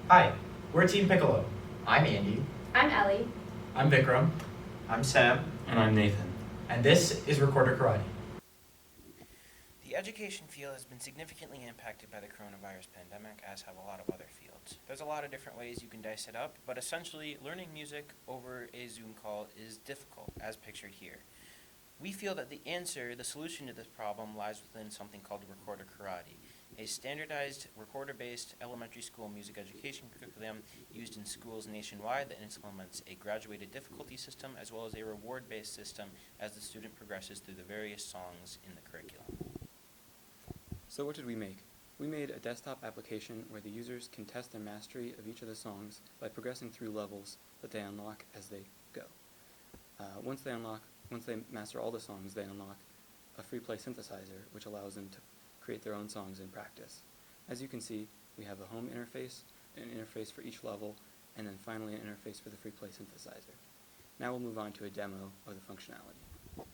Hi, we're Team Piccolo. I'm Andy. I'm Ellie. I'm Vikram. I'm Sam. And I'm Nathan. And this is Recorder Karate. The education field has been significantly impacted by the coronavirus pandemic, as have a lot of other fields. There's a lot of different ways you can dice it up, but essentially, learning music over a Zoom call is difficult, as pictured here. We feel that the solution to this problem lies within something called Recorder Karate, a standardized recorder-based elementary school music education curriculum used in schools nationwide that implements a graduated difficulty system as well as a reward-based system as the student progresses through the various songs in the curriculum. So what did we make? We made a desktop application where the users can test their mastery of each of the songs by progressing through levels that they unlock as they go. Once they master all the songs, they unlock a free play synthesizer, which allows them to create their own songs in practice. As you can see, we have a home interface, an interface for each level, and then finally an interface for the free play synthesizer. Now we'll move on to a demo of the functionality.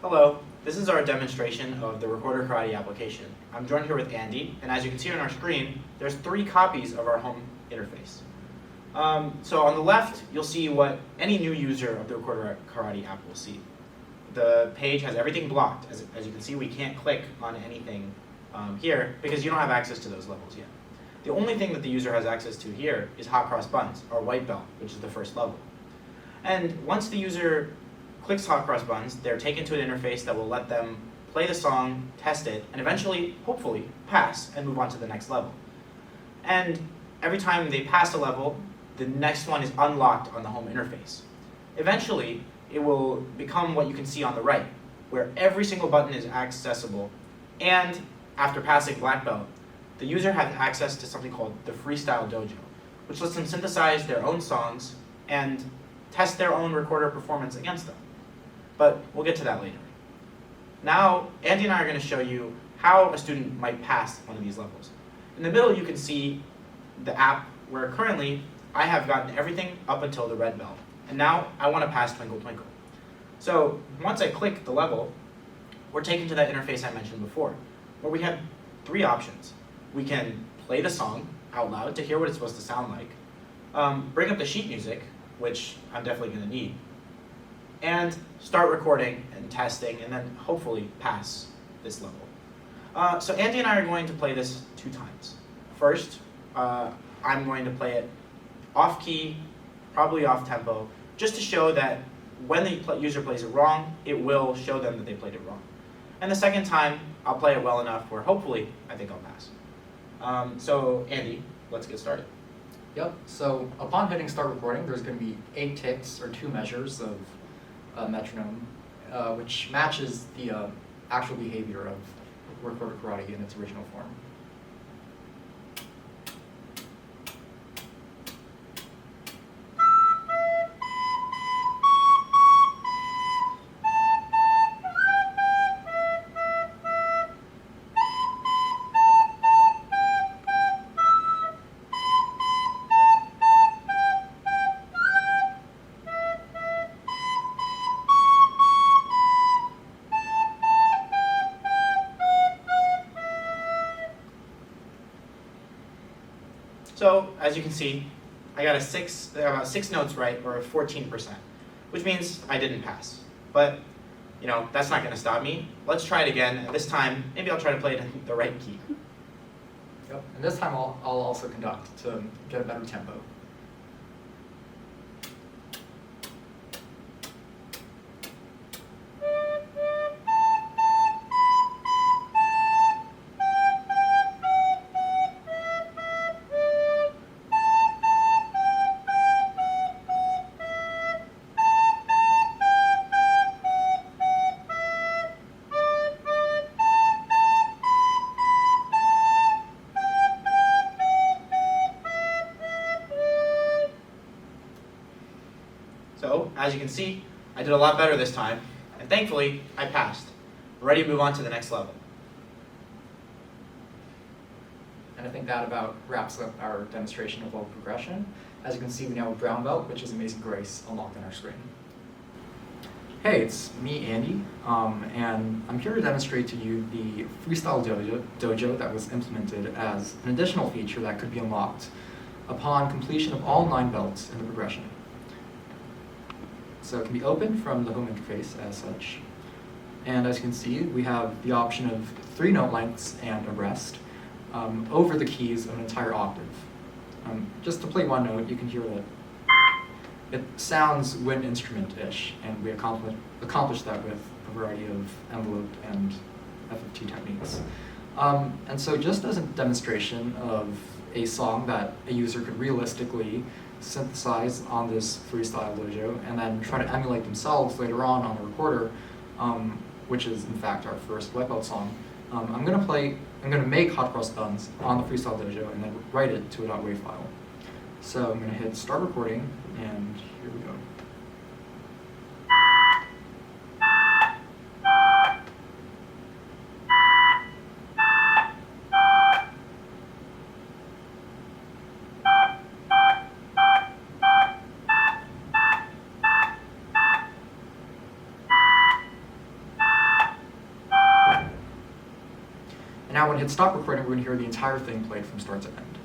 Hello, this is our demonstration of the Recorder Karate application. I'm joined here with Andy, and as you can see on our screen, there's 3 copies of our home interface. So on the left, you'll see what any new user of the Recorder Karate app will see. The page has everything blocked. As you can see, we can't click on anything here because you don't have access to those levels yet. The only thing that the user has access to here is hot cross buttons, or white belt, which is the first level. And once the user clicks hot cross buttons, they're taken to an interface that will let them play the song, test it, and eventually, hopefully, pass and move on to the next level. And every time they pass a level, the next one is unlocked on the home interface. Eventually, it will become what you can see on the right, where every single button is accessible, and after passing black belt, the user has access to something called the Freestyle Dojo, which lets them synthesize their own songs and test their own recorder performance against them. But we'll get to that later. Now, Andy and I are going to show you how a student might pass one of these levels. In the middle, you can see the app where currently I have gotten everything up until the red belt. And now I want to pass Twinkle Twinkle. So once I click the level, we're taken to that interface I mentioned before, where we have 3 options. We can play the song out loud to hear what it's supposed to sound like, bring up the sheet music, which I'm definitely going to need, and start recording and testing, and then hopefully pass this level. So Andy and I are going to play this 2 times. First, I'm going to play it off key, probably off tempo, just to show that when the user plays it wrong, it will show them that they played it wrong. And the second time, I'll play it well enough where hopefully I think I'll pass. So Andy, let's get started. Yep, so upon hitting start recording, there's going to be 8 ticks or 2 measures of a metronome, which matches the actual behavior of Recorder Karate in its original form. So as you can see, I got about 6 notes right, or 14%, which means I didn't pass. But that's not going to stop me. Let's try it again. And this time, maybe I'll try to play it in the right key. Yep, and this time I'll also conduct to get a better tempo. So, as you can see, I did a lot better this time, and thankfully, I passed. We're ready to move on to the next level. And I think that about wraps up our demonstration of level progression. As you can see, we now have brown belt, which is Amazing Grace, unlocked on our screen. Hey, it's me, Andy, and I'm here to demonstrate to you the Freestyle Dojo that was implemented as an additional feature that could be unlocked upon completion of all 9 belts in the progression. So it can be opened from the home interface as such. And as you can see, we have the option of 3 note lengths and a rest over the keys of an entire octave. Just to play one note, you can hear that it sounds wind instrument-ish, and we accomplished that with a variety of enveloped and FFT techniques. And so just as a demonstration of a song that a user could realistically synthesize on this Freestyle Dojo and then try to emulate themselves later on the recorder, which is in fact our first Wipeout song, I'm gonna make hot cross buns on the Freestyle Dojo and then write it to a .wav file. So I'm gonna hit start recording, and here we go. And now when I hit stop recording, we're going to hear the entire thing played from start to end.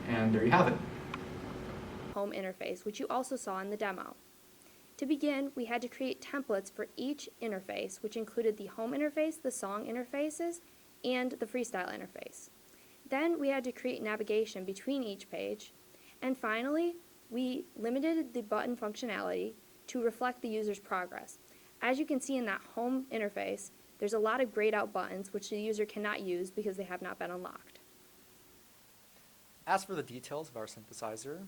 And there you have it. Home interface, which you also saw in the demo. To begin, we had to create templates for each interface, which included the home interface, the song interfaces, and the freestyle interface. Then we had to create navigation between each page, and finally, we limited the button functionality to reflect the user's progress. As you can see in that home interface, there's a lot of grayed out buttons which the user cannot use because they have not been unlocked. As for the details of our synthesizer,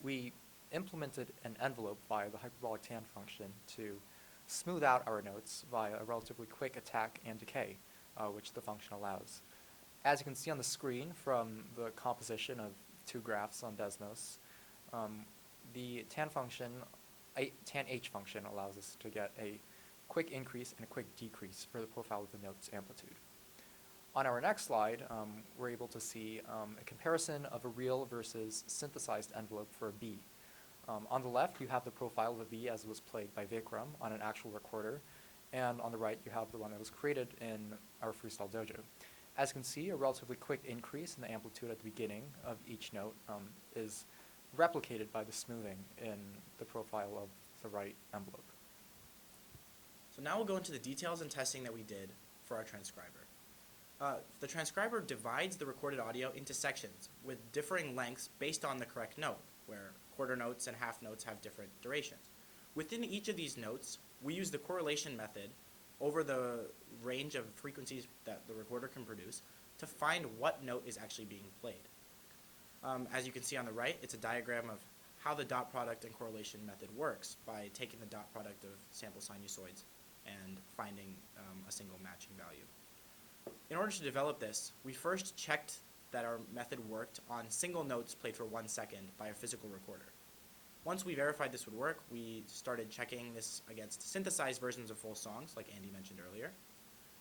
we implemented an envelope via the hyperbolic tan function to smooth out our notes via a relatively quick attack and decay, which the function allows. As you can see on the screen from the composition of 2 graphs on Desmos, the tan H function allows us to get a quick increase and a quick decrease for the profile of the note's amplitude. On our next slide, we're able to see a comparison of a real versus synthesized envelope for a B. On the left, you have the profile of a B as it was played by Vikram on an actual recorder, and on the right, you have the one that was created in our Freestyle Dojo. As you can see, a relatively quick increase in the amplitude at the beginning of each note is replicated by the smoothing in the profile of the right envelope. So now we'll go into the details and testing that we did for our transcriber. The transcriber divides the recorded audio into sections with differing lengths based on the correct note, where quarter notes and half notes have different durations. Within each of these notes, we use the correlation method over the range of frequencies that the recorder can produce to find what note is actually being played. As you can see on the right, it's a diagram of how the dot product and correlation method works by taking the dot product of sample sinusoids and finding a single matching value. In order to develop this, we first checked that our method worked on single notes played for 1 second by a physical recorder. Once we verified this would work, we started checking this against synthesized versions of full songs, like Andy mentioned earlier.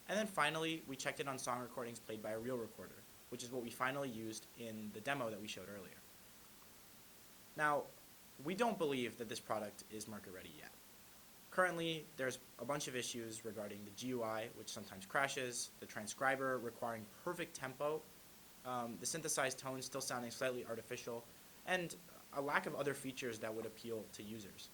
And then finally, we checked it on song recordings played by a real recorder, which is what we finally used in the demo that we showed earlier. Now, we don't believe that this product is market ready yet. Currently, there's a bunch of issues regarding the GUI, which sometimes crashes, the transcriber requiring perfect tempo, the synthesized tones still sounding slightly artificial, and a lack of other features that would appeal to users.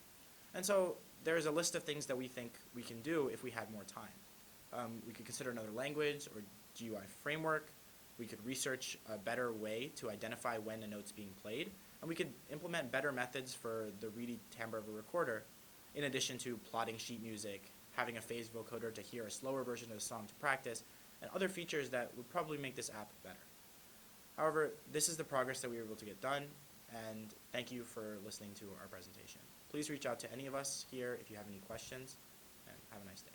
And so there's a list of things that we think we can do if we had more time. We could consider another language or GUI framework. We could research a better way to identify when a note's being played, and we could implement better methods for the reedy timbre of a recorder, in addition to plotting sheet music, having a phase vocoder to hear a slower version of the song to practice, and other features that would probably make this app better. However, this is the progress that we were able to get done, and thank you for listening to our presentation. Please reach out to any of us here if you have any questions, and have a nice day.